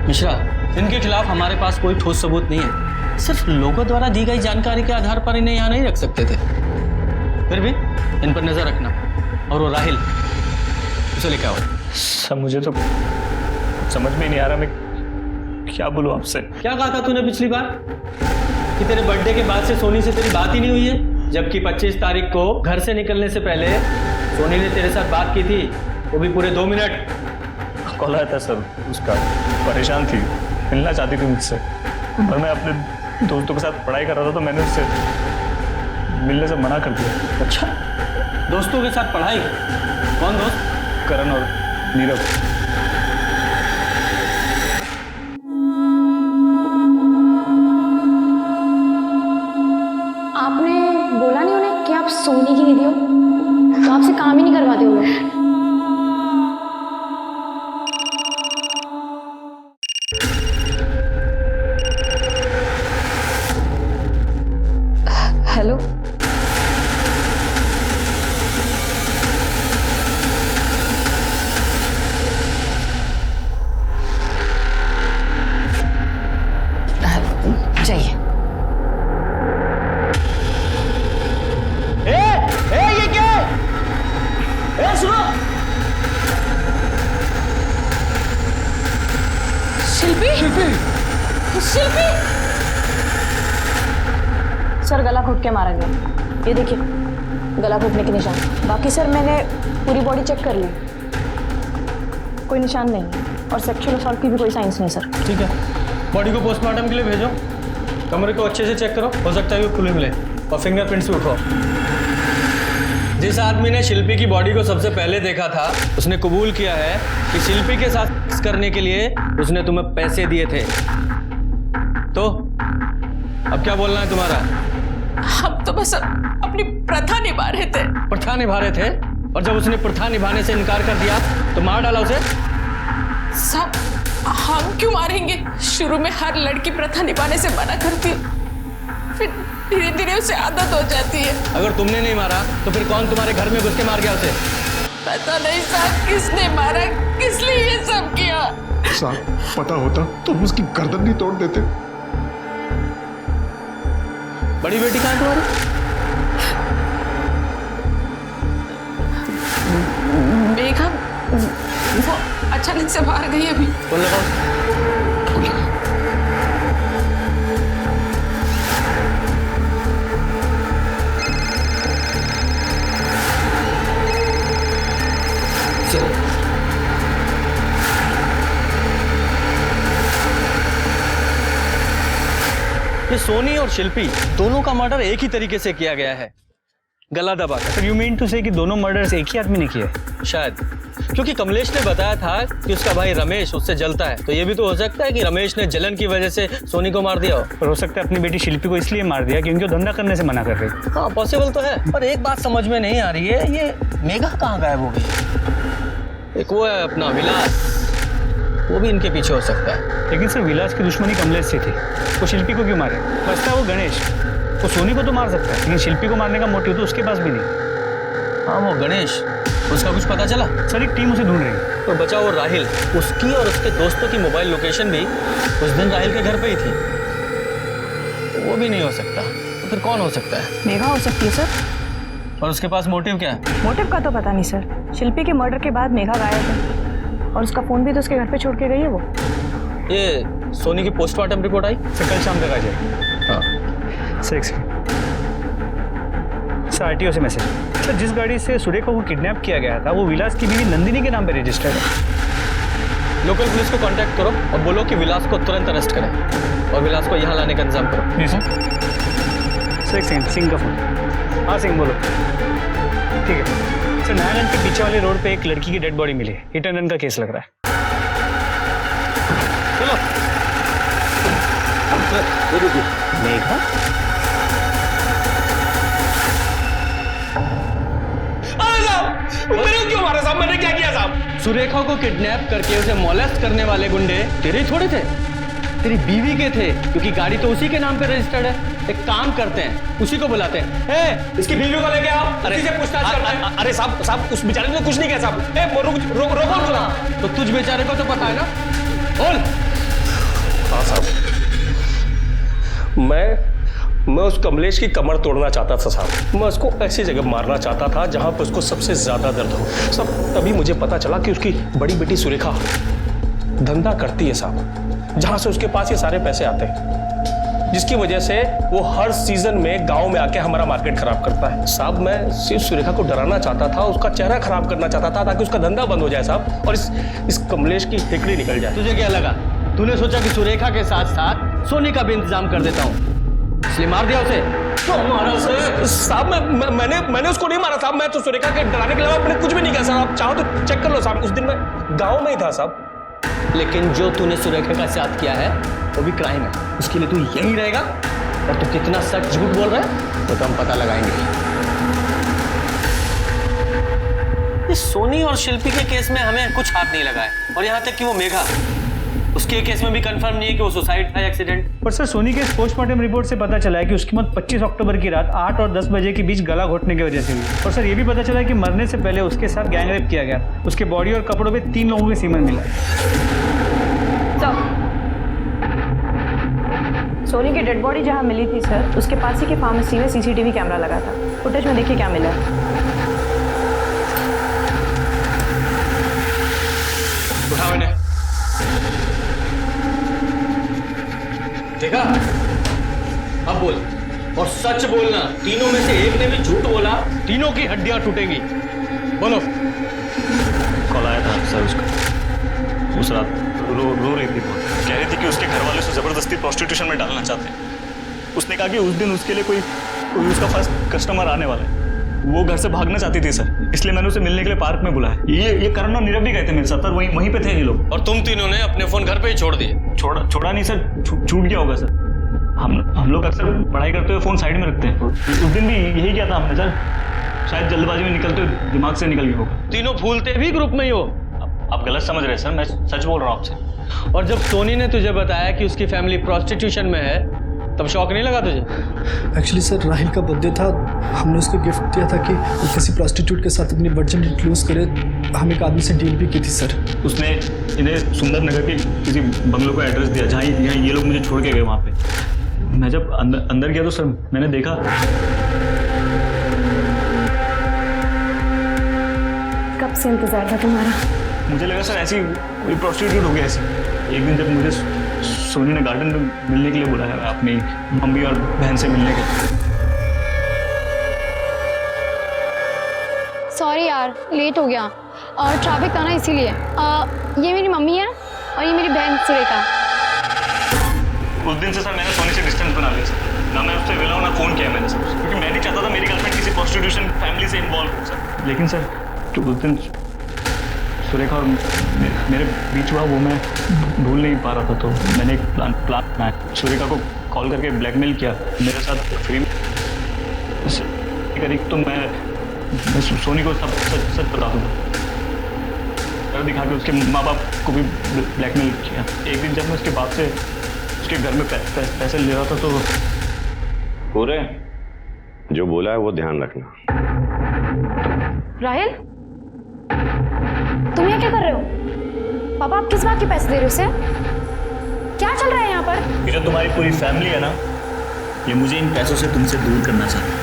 S9: मिश्रा, इनके खिलाफ हमारे पास कोई ठोस सबूत नहीं है। सिर्फ लोगों द्वारा दी गई जानकारी के आधार पर इन्हें यहाँ नहीं रख सकते थे। फिर भी इन पर नजर रखना। और वो राहिल, उसे लेकर आओ।
S13: सर, मुझे तो समझ में नहीं आ रहा मैं क्या बोलूं आपसे।
S9: क्या कहा था तूने पिछली बार कि तेरे बर्थडे के बाद से सोनी से तेरी बात ही नहीं हुई है, जबकि 25 तारीख को घर से निकलने से पहले सोनी ने तेरे साथ बात की थी, वो भी पूरे 2 मिनट।
S13: कॉल आया था सर उसका, परेशान थी, मिलना चाहती थी मुझसे, और मैं अपने दोस्तों के साथ पढ़ाई कर रहा था तो मैंने उससे मिलने से मना कर दिया।
S9: अच्छा, दोस्तों के साथ पढ़ाई? कौन दोस्त?
S13: करण और नीरव।
S3: आपने बोला नहीं उन्हें कि आप सोनी की दीदी हो, तो आपसे काम ही नहीं करवाते हो लोग।
S8: हेलो, जाइए।
S9: ये क्या है? सुनो,
S2: शिल्पी शिल्पी
S8: सर गला घोट के मारा गया। ये देखिए गला घोटने के निशान। बाकी सर मैंने पूरी बॉडी चेक कर ली, कोई निशान नहीं है और सेक्सुअल असॉल्ट की भी कोई साइंस नहीं सर।
S9: ठीक है, बॉडी को पोस्टमार्टम के लिए भेजो। कमरे को अच्छे से चेक करो, हो सकता है कि खुले मिले, और फिंगरप्रिंट्स भी उठाओ। जिस आदमी ने शिल्पी की बॉडी को सबसे पहले देखा था उसने कबूल किया है कि शिल्पी के साथ सेक्स करने के लिए उसने तुम्हें पैसे दिए थे। तो अब क्या बोलना है तुम्हारा?
S2: हम तो बस अपनी प्रथा निभा रहे थे।
S9: प्रथा निभा रहे थे, और जब उसने प्रथा निभाने से इनकार कर दिया तो मार डाला उसे।
S2: सब हम क्यों मारेंगे? शुरू में हर लड़की प्रथा निभाने से मना करती, फिर धीरे धीरे उसे आदत हो जाती है।
S9: अगर तुमने नहीं मारा तो फिर कौन तुम्हारे घर में घुस के मार गया उसे?
S2: पता नहीं साहब किसने मारा, किस लिए ये सब किया।
S5: साहब पता होता तो हम उसकी गर्दन नहीं तोड़ देते।
S9: बड़ी बेटी कहाँ है तुम्हारी?
S2: मेघा वो अचानक से बाहर गई अभी।
S9: फोन लगाओ। ये सोनी और शिल्पी दोनों का मर्डर एक ही तरीके से किया गया है, गला दबाकर।
S11: सर यू मीन टू से कि दोनों मर्डर्स एक ही आदमी ने किए?
S9: शायद, क्योंकि कमलेश ने बताया था कि उसका भाई रमेश उससे जलता है, तो ये भी तो हो सकता है कि रमेश ने जलन की वजह से सोनी को मार दिया हो।
S11: और हो सकता है अपनी बेटी शिल्पी को इसलिए मार दिया क्योंकि वो धंधा करने से मना कर रही।
S9: हाँ पॉसिबल तो है, पर एक बात समझ में नहीं आ रही है, ये मेघा कहाँ गायब हो गई? एक वो है अपना विलास, वो भी इनके पीछे हो सकता है।
S11: लेकिन सर विलास की दुश्मनी कमलेश से थी, वो शिल्पी को क्यों मारे? बचता है वो गणेश, वो सोनी को तो मार सकता है लेकिन शिल्पी को मारने का मोटिव तो उसके पास भी नहीं।
S9: हाँ वो गणेश, उसका कुछ पता चला?
S11: सर एक टीम उसे ढूंढ रही है।
S9: तो बचा वो राहिल, उसकी और उसके दोस्तों की मोबाइल लोकेशन भी उस दिन राहिल के घर पे ही थी, तो वो भी नहीं हो सकता। तो फिर कौन हो सकता है?
S6: मेघा हो सकती है सर।
S9: और उसके पास मोटिव क्या है?
S6: मोटिव का तो पता नहीं सर। शिल्पी के मर्डर के बाद मेघा गायब है और उसका फोन भी तो उसके घर पे छोड़ के गई है वो।
S9: ये सोनी की पोस्टमार्टम रिपोर्ट आई?
S11: सर कल शाम तक आ जाएगी।
S9: हाँ
S11: सर एक सेकंड सर, आरटीओ से मैसेज। सर जिस गाड़ी से सुरेखा को किडनैप किया गया था वो विलास की बीवी नंदिनी के नाम पे रजिस्टर्ड है।
S9: लोकल पुलिस को कांटेक्ट करो और बोलो कि विलास को तुरंत अरेस्ट करें और विलास को यहाँ लाने का इंतजाम करो।
S11: जी सर। सर एक सेकंड, सिंह का फोन। हाँ सिंह बोलो। ठीक है सर, नारायणगंज के पीछे वाले रोड पे एक लड़की की डेड बॉडी मिली है, हिट एंड रन का केस लग रहा है।
S12: मेघा
S9: मैंने क्यों मारा साहब? मैंने क्या किया साहब? सुरेखा को किडनैप करके उसे मोलेस्ट करने वाले गुंडे तेरे थोड़े थे, तेरी बीवी के थे, क्योंकि गाड़ी तो उसी के नाम पे रजिस्टर्ड है। एक काम करते हैं, उसी को बुलाते हैं। इसकी बीवी को लेके आओ, उसी से पूछताछ करते हैं। अरे साहब उस बेचारे ने कुछ नहीं किया साहब। रोको। तो तुझ बेचारे को तो पता है ना? बोल।
S12: हाँ साहब, मैं उस कमलेश की कमर तोड़ना चाहता था साहब। मैं उसको ऐसी जगह मारना चाहता था जहां पर उसको सबसे ज्यादा दर्द हो साहब। तभी मुझे पता चला कि उसकी बड़ी बेटी सुरेखा धंधा करती है साहब, जहां से उसके पास ये सारे पैसे आते हैं, जिसकी वजह से वो हर सीजन में गांव में आके हमारा मार्केट खराब करता है साहब। मैं सिर्फ सुरेखा को डराना चाहता था, उसका चेहरा खराब करना चाहता था ताकि उसका धंधा बंद हो जाए साहब, और इस कमलेश की हिकड़ी निकल जाए।
S9: तुझे क्या लगा? तूने सोचा कि सुरेखा के साथ साथ सोनी का भी इंतजाम कर देता हूँ, इसलिए मार दिया उसे?
S12: तो मारा साहब, मैंने उसको नहीं मारा साहब। मैं तो सुरेखा के डराने के अलावा मैंने कुछ भी नहीं किया साहब। आप चाहो तो चेक कर लो साहब, उस दिन मैं गांव में ही था साहब।
S9: लेकिन जो तूने सुरेखा का साथ किया है वो भी क्राइम है, उसके लिए तू यहीं रहेगा। और तू कितना सच झूठ बोल रहा है वो तो हम पता लगाएंगे। इस सोनी और शिल्पी के केस में हमें कुछ हाथ नहीं लगा है, और यहाँ तक कि वो मेघा, उसके केस में भी कंफर्म नहीं है कि वो सुसाइड था एक्सीडेंट।
S11: पर सर सोनी के पोस्टमार्टम रिपोर्ट से पता चला है कि उसकी मौत 25 अक्टूबर की रात 8 और 10 बजे के बीच गला घोटने की वजह से हुई। और सर ये भी पता चला है कि मरने से पहले उसके साथ गैंग रेप किया गया। उसके बॉडी और कपड़ों पे 3 लोगों के सीमन मिला।
S6: सोनी की डेड बॉडी जहाँ मिली थी सर, उसके पास ही के फार्मेसी में सीसीटीवी कैमरा लगा था। फुटेज में देखिए क्या मिला।
S9: उठाओ इन्हें। देखा? अब बोल, और सच बोलना। तीनों में से एक ने भी झूठ बोला, तीनों की हड्डियां टूटेंगी। बोलो।
S13: कॉल आया था सर उसका, उस रात रो रही थी, कह रही थी कि उसके घर वाले उसे जबरदस्ती प्रोस्टिट्यूशन में डालना चाहते हैं। उसने कहा कि उस दिन उसके लिए कोई उसका फर्स्ट कस्टमर आने वाला है। वो घर से भागना चाहती थी सर, इसलिए मैंने उसे मिलने के लिए पार्क में बुलाया। ये करण और नीरव भी गए थे मेरे साथ, वहीं पे थे ये लोग।
S9: और तुम तीनों ने अपने फोन घर पे ही छोड़ दिए?
S13: छोड़ा नहीं सर, छूट गया होगा सर। हम लोग अक्सर पढ़ाई करते हुए फ़ोन साइड में रखते हैं। उस दिन भी यही किया था हमने सर। शायद जल्दबाजी में निकलते हुए दिमाग से निकल गया होगा।
S9: तीनों भूलते भी ग्रुप में ही हो।
S13: आप गलत समझ रहे हैं सर, मैं सच बोल रहा हूँ आपसे।
S9: और जब सोनी ने तुझे बताया कि उसकी फैमिली प्रोस्टिट्यूशन में है, तब शौक नहीं लगा तुझे?
S14: एक्चुअली सर, राहिल का बर्थडे था, हमने उसको गिफ्ट दिया था कि वो किसी प्रोस्टिट्यूट के साथ अपनी वर्जिनिटी लूज करे। हम एक आदमी से डील भी की थी सर।
S13: उसने इन्हें सुंदर नगर के किसी बंगलों का एड्रेस दिया जहाँ ये लोग मुझे छोड़ के गए वहाँ पे। मैं जब अंदर गया तो सर मैंने देखा।
S4: कब से इंतजार था तुम्हारा?
S13: मुझे लगा सर ऐसी कोई प्रोस्टिट्यूट हो गया ऐसी। एक दिन जब मुझे सोनी ने गार्डन में मिलने के लिए बुलाया अपनी मम्मी और बहन से मिलने के लिए।
S4: सॉरी यार, लेट हो गया और ट्रैफिक था ना इसीलिए। ये मेरी मम्मी है और ये मेरी बहन सुरेखा।
S13: उस दिन से सर मैंने सोनी से डिस्टेंस बना लिया सर। ना मैं उससे मिला हूँ ना फ़ोन किया मैंने सर, क्योंकि मैं नहीं चाहता था मेरी गर्लफ्रेंड किसी प्रोस्टिट्यूशन फैमिली से इन्वॉल्व हो सर। लेकिन सर तो उस दिन सुरेखा और मेरे बीच हुआ वो मैं भूल नहीं पा रहा था। तो मैंने एक प्लान बनाया। सुरेखा को कॉल करके ब्लैकमेल किया मेरे साथ फ्री करी तो मैं सोनी को सब सच बता दूँगा। डर दिखा के उसके माँ बाप को भी ब्लैकमेल किया। एक दिन जब मैं उसके बाप से उसके घर में पैसे ले रहा था तो
S1: पूरे जो बोला है वो ध्यान रखना।
S4: राहिल, तुम यहाँ क्या कर रहे हो? पापा, आप किस बात के पैसे दे रहे हो उसे? क्या चल रहा है यहाँ पर?
S13: ये जो तुम्हारी पूरी फैमिली है ना, ये मुझे इन पैसों से तुमसे दूर करना चाहती है,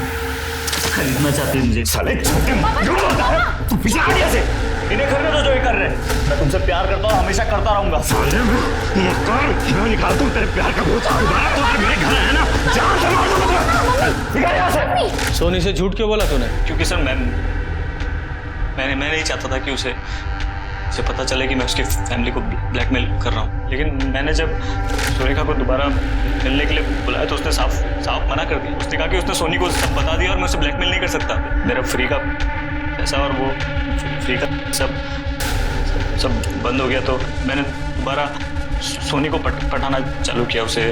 S13: खरीदना चाहती है मुझे।
S1: साले तू पीछे आ गया से।
S13: इन्हें करने दो जो ये कर रहे हैं। मैं तुमसे प्यार करता हूँ, हमेशा करता रहूंगा।
S1: साले मैं निकाल दूं तेरे प्यार का भूत। दोबारा तो मेरे घर है ना, जान से मार दूंगा। निकल यहाँ से।
S9: सोनी से झूठ क्यों बोला तूने?
S13: क्योंकि सर मैं नहीं चाहता था कि उसे पता चले कि मैं उसकी फैमिली को ब्लैकमेल कर रहा हूँ। लेकिन मैंने जब सुरेखा को दोबारा मिलने के लिए बुलाया तो उसने साफ मना कर दिया। उसने कहा कि उसने सोनी को सब बता दिया और मैं उसे ब्लैकमेल नहीं कर सकता। मेरा फ्री का पैसा और वो फ्री का सब बंद हो गया। तो मैंने दोबारा सोनी को पटाना चालू किया। उसे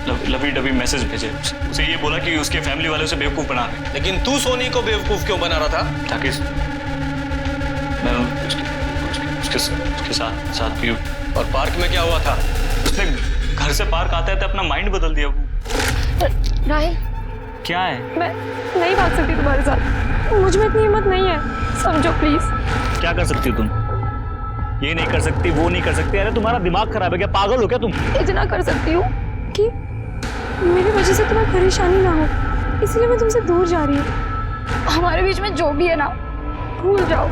S13: लवी डबी मैसेज भेजे। उसे ये बोला कि उसके फैमिली वाले उसे बेवकूफ़ बना रहे।
S9: लेकिन तू सोनी को बेवकूफ़ क्यों बना रहा था?
S13: ताकि मैं उसके साथ भी।
S9: और पार्क में क्या हुआ था?
S13: उसने घर से पार्क आते आते अपना माइंड बदल दिया।
S4: राहिल,
S13: क्या है?
S4: मैं नहीं भाग सकती तुम्हारे साथ। मुझ में इतनी हिम्मत नहीं है, समझो प्लीज।
S13: क्या कर सकती हो तुम? ये नहीं कर सकती, वो नहीं कर सकती। अरे तुम्हारा दिमाग खराब है क्या? पागल हो क्या तुम?
S4: इतना कर सकती हूँ कि मेरी वजह से तुम्हें परेशानी ना हो, इसलिए मैं तुमसे दूर जा रही हूँ। हमारे बीच में जो भी है ना, भूल जाओ।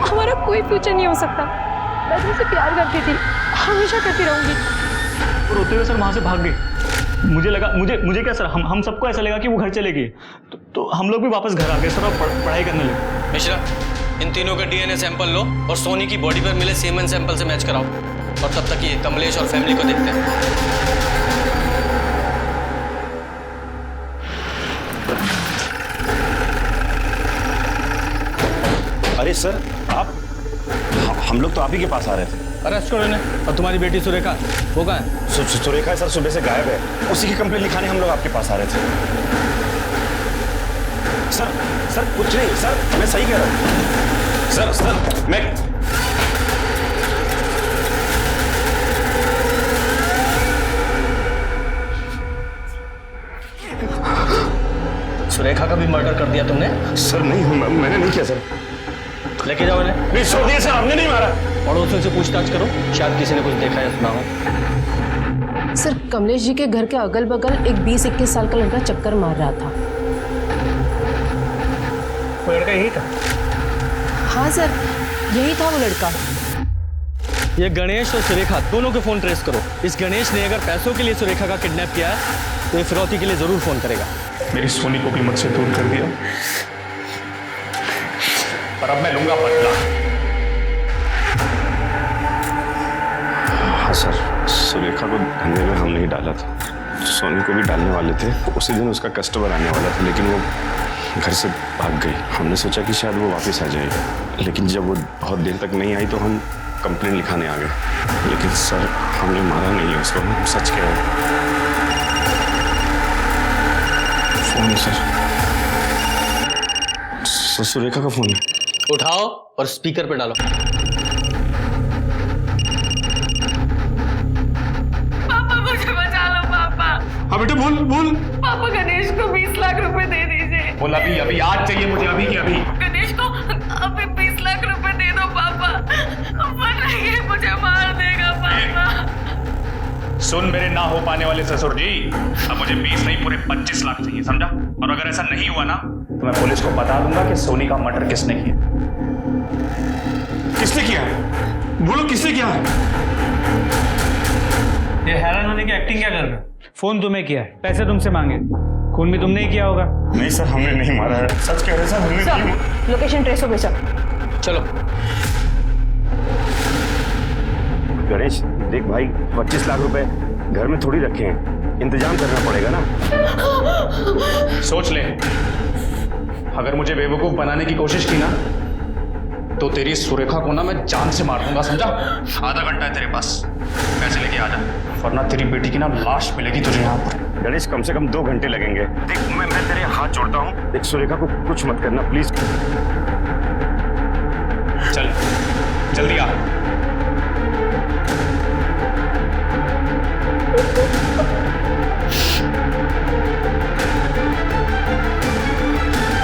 S4: हमारा कोई फ्यूचर नहीं हो सकता। मैं तुमसे प्यार करती थी, हमेशा करती रहूंगी।
S13: रोते हुए सर वहां से भाग गए। मुझे लगा मुझे क्या सर, हम सबको ऐसा लगा कि वो घर चले गए। तो हम लोग भी वापस घर आ गए सर और पढ़ाई करने लगे।
S9: मिश्रा, इन तीनों का डीएनए सैंपल लो और सोनी की बॉडी पर मिले सीमेन सैंपल से मैच कराओ। और तब तक ये कमलेश और फैमिली को देखते हैं।
S1: अरे सर, आप हम लोग तो आप ही के पास आ रहे थे।
S9: अरेस्ट करो इन्हें। और तुम्हारी बेटी सुरेखा, वो कहाँ है?
S1: सुरेखा सर सुबह से गायब है। उसी की कंप्लेंट लिखाने हम लोग आपके पास आ रहे थे। सर कुछ नहीं सर, मैं सही कह रहा हूँ। सर मैं
S9: सुरेखा का भी मर्डर कर दिया तुमने?
S1: सर नहीं, मैंने नहीं किया सर।
S9: लेके जाओ इन्हें।
S1: नहीं छोड़ दिए सर, हमने नहीं मारा।
S9: पड़ोसियों से पूछताछ करो, शायद किसी ने कुछ देखा या सुना हो।
S7: सर, कमलेश जी के घर के अगल बगल एक 20-21 साल का लड़का चक्कर मार रहा था।
S11: वो लड़का यही था?
S7: हाँ सर, यही था वो लड़का।
S9: ये गणेश और सुरेखा दोनों के फोन ट्रेस करो। इस गणेश ने अगर पैसों के लिए सुरेखा का किडनैप किया है तो ये फिरौती के लिए जरूर फोन करेगा।
S13: मेरी सोनी को भी मुझसे दूर कर दिया, पर अब मैं लूंगा बदला।
S1: हाँ सर, सुरेखा को धंधे में हम नहीं डाला था, सोनी को भी डालने वाले थे। उसी दिन उसका कस्टमर आने वाला था, लेकिन वो घर से भाग गई। हमने सोचा कि शायद वो वापस आ जाएगी, लेकिन जब वो बहुत देर तक नहीं आई तो हम कंप्लेंट लिखाने आ गए। लेकिन सर, हमने मारा नहीं है उसको, हम सच कह रहे हैं। फोन है सर। सुरेखा का फोन है।
S9: उठाओ और स्पीकर पे डालो।
S2: पापा मुझे बचा लो पापा।
S5: हाँ बेटे बोल बोल।
S2: पापा गणेश को 20 लाख रुपए दे दीजिए।
S5: बोल अभी अभी आज चाहिए मुझे, अभी की अभी।
S2: गणेश को अभी 20 लाख रुपए दे दो पापा, वरना ये मुझे मार देगा पापा।
S13: सुन मेरे ना हो पाने वाले ससुर जी, अब मुझे 20 नहीं पूरे 25 लाख चाहिए, समझा? और अगर ऐसा नहीं हुआ ना तो मैं पुलिस को बता दूंगा कि सोनी का मर्डर किसने किया।
S5: किसने किया है? बोलो किसने किया है?
S11: ये हैरान होने की एक्टिंग क्या कर रहे हो? फोन तुम्हें किया है, पैसे तुमसे मांगे, खून भी तुमने ही किया होगा।
S1: नहीं सर, हमने नहीं मारा है। सच कह रहे सर, हमने नहीं मारा।
S2: लोकेशन ट्रेस हो गई सर।
S9: चलो
S1: गणेश देख भाई, 25 लाख रुपए घर में थोड़ी रखे हैं, इंतजाम करना पड़ेगा ना।
S13: सोच ले, अगर मुझे बेवकूफ बनाने की कोशिश की ना तो तेरी सुरेखा को ना मैं जान से मार दूंगा, समझा? आधा घंटा है तेरे पास, पैसे लेके आ जा, वरना तेरी बेटी की ना लाश मिलेगी तुझे यहाँ पर।
S1: गणेश कम से कम 2 घंटे लगेंगे। देख मैं तेरे हाथ जोड़ता हूँ, देख सुरेखा को कुछ मत करना प्लीज।
S13: चल जल्दी आ।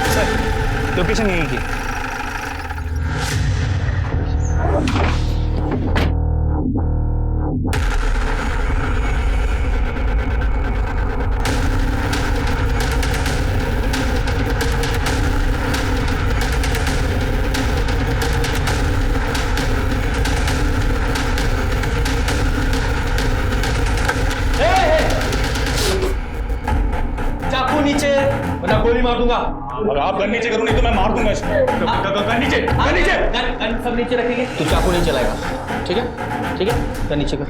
S11: सर लोकेशन यहीं की।
S9: चाकू नीचे वरना गोली मार दूंगा।
S13: और आप गन नीचे करो नहीं तो मैं मार दूंगा इसको। गन नीचे, गन नीचे।
S9: गन सब नीचे रखेंगे, तू चाकू नहीं चलाएगा, ठीक है? ठीक है, गन नीचे कर।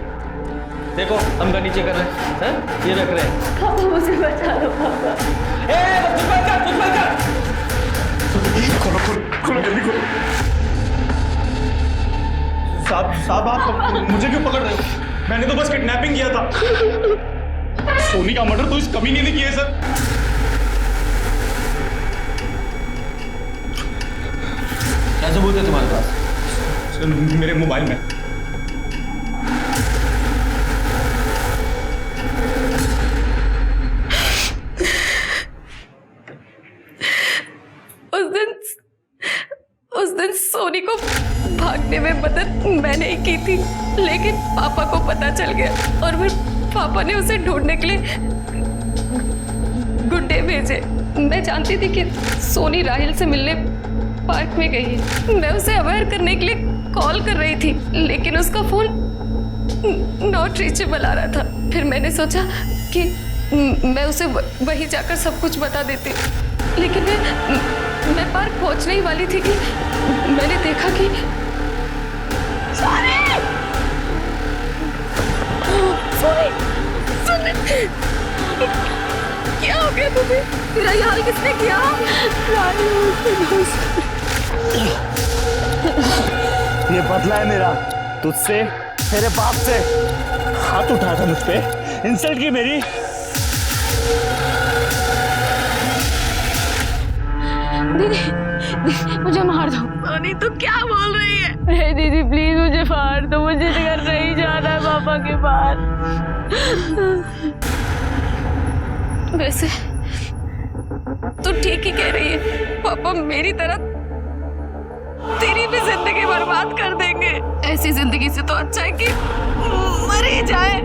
S9: देखो हम गन नीचे कर रहे हैं, ये रख रहे हैं।
S2: पापा मुझे बचा लो पापा।
S9: तुझ बंद कर।
S5: खोलो खोलो खोलो, जल्दी खोलो।
S13: साहब आप मुझे क्यों पकड़ रहे हो? मैंने तो बस किडनैपिंग किया था। सोनी का मर्डर तो इस कमीने ने किया है सर।
S9: क्या सबूत है तुम्हारे पास?
S13: सर मेरे मोबाइल में।
S2: उस दिन सोनी को भागने में मदद मैंने ही की थी, लेकिन पापा को पता चल गया और फिर पापा ने उसे ढूंढने के लिए गुंडे भेजे। मैं जानती थी कि सोनी राहिल से मिलने पार्क में गई है। मैं उसे अवेयर करने के लिए कॉल कर रही थी, लेकिन उसका फोन नॉट रीचेबल आ रहा था। फिर मैंने सोचा कि मैं उसे वहीं जाकर सब कुछ बता देती, लेकिन मैं पार्क पहुंचने ही वाली थी कि मैंने देखा कि क्या हो गया तुम्हें? तेरा ये हाल किसने किया?
S12: ये बदला है मेरा तुझसे, तेरे बाप से। हाथ उठाया था मुझ पे, इंसल्ट की मेरी।
S3: दीदी मुझे मार दो।
S2: सोनी तो क्या बोल रही है?
S3: अरे दीदी प्लीज मुझे मार दो, मुझे घर नहीं जाना है पापा के पास।
S2: वैसे तो ठीक ही कह रही है, पापा मेरी तरह तेरी भी जिंदगी बर्बाद कर देंगे। ऐसी जिंदगी से तो अच्छा है कि मर ही जाए।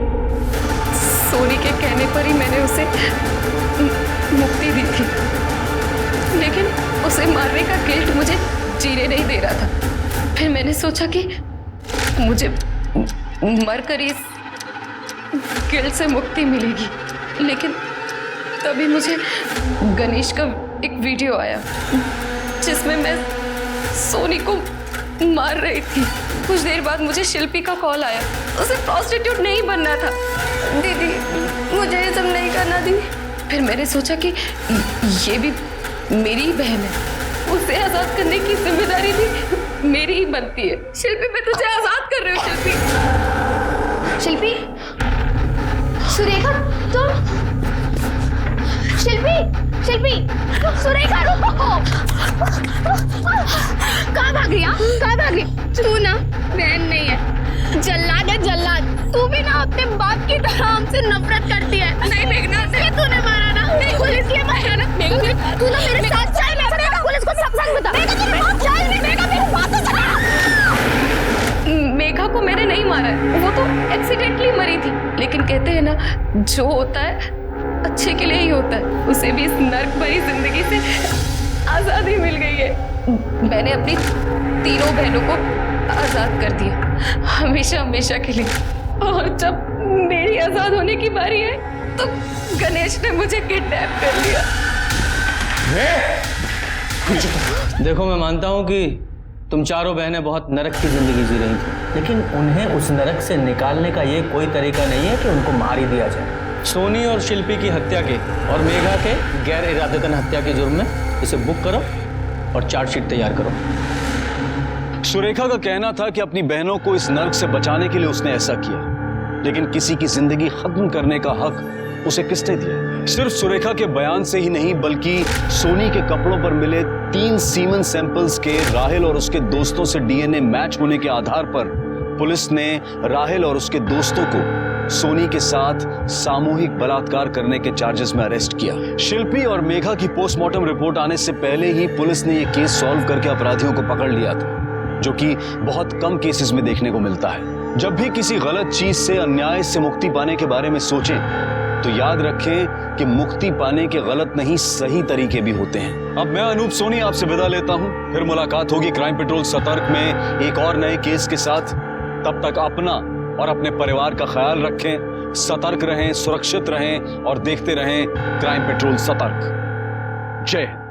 S2: सोनी के कहने पर ही मैंने उसे मुक्ति दी थी, लेकिन उसे मारने का गिल्ट मुझे जीने नहीं दे रहा था। फिर मैंने सोचा कि मुझे मरकर इस गिल्ट से मुक्ति मिलेगी, लेकिन तभी मुझे गणेश का एक वीडियो आया जिसमें मैं सोनी को मार रही थी। कुछ देर बाद मुझे शिल्पी का कॉल आया, उसे प्रोस्टिट्यूट नहीं बनना था। दीदी मुझे ये सब नहीं करना दी। फिर मैंने सोचा कि ये भी मेरी बहन है, उसे आजाद करने की जिम्मेदारी भी मेरी ही बनती है। शिल्पी मैं तुझे आजाद कर रही हूँ।
S3: शिल्पी, सुरेखा तुम? शिल्पी सुरेखा रुको। कहाँ भाग रही? कहाँ भाग रही? तू ना बहन नहीं है, जल्लाद है जल्लाद। तू भी ना अपने बाप की तरह हमसे नफरत करती है। नहीं मेघना, तूने मारा ना? नहीं, पुलिस ने मारा ना? तू ना मेरे साथ चल, पुलिस को सच बता।
S2: मेघा को मैंने नहीं मारा है, वो तो एक्सीडेंटली मरी थी। लेकिन कहते हैं ना, जो होता है अच्छे के लिए ही होता है। उसे भी इस नर्क भरी जिंदगी से आज़ादी मिल गई है। मैंने अपनी तीनों बहनों को आज़ाद कर दिया, हमेशा हमेशा के लिए। और जब मेरी आज़ाद होने की बारी है तो गणेश ने मुझे किडनैप कर लिया।
S9: देखो, मैं मानता हूँ कि तुम चारों बहनें बहुत नरक की जिंदगी जी रही थी, लेकिन उन्हें उस नरक से निकालने का ये कोई तरीका नहीं है कि उनको मार ही दिया जाए। सोनी और शिल्पी की हत्या के और मेघा के गैर इरादतन हत्या के जुर्म में इसे बुक करो और चार्जशीट तैयार करो।
S10: सुरेखा का कहना था कि अपनी बहनों को इस नर्क से बचाने के लिए उसने ऐसा किया, लेकिन किसी की जिंदगी खत्म करने का हक उसे किसने दिया? सिर्फ सुरेखा के बयान से ही नहीं, बल्कि सोनी के कपड़ों पर मिले 3 सीमन सैंपल्स के राहिल और उसके दोस्तों से डीएनए मैच होने के आधार पर पुलिस ने राहिल और उसके दोस्तों को सोनी के साथ सामूहिक बलात्कार करने के चार्जेस में अरेस्ट किया। शिल्पी और मेघा की पोस्टमार्टम रिपोर्ट आने से पहले ही पुलिस ने यह केस सॉल्व करके अपराधियों को पकड़ लिया था, जो कि बहुत कम केसेस में देखने को मिलता है। जब भी किसी गलत चीज से, अन्याय से मुक्ति पाने के बारे में सोचें तो याद रखें कि मुक्ति पाने के गलत नहीं, सही तरीके भी होते हैं। अब मैं अनूप सोनी आपसे विदा लेता हूं, फिर मुलाकात होगी क्राइम पेट्रोल सतर्क में एक और नए केस के साथ। तब तक अपना और अपने परिवार का ख्याल रखें, सतर्क रहें, सुरक्षित रहें और देखते रहें क्राइम पेट्रोल सतर्क। जय हिंद।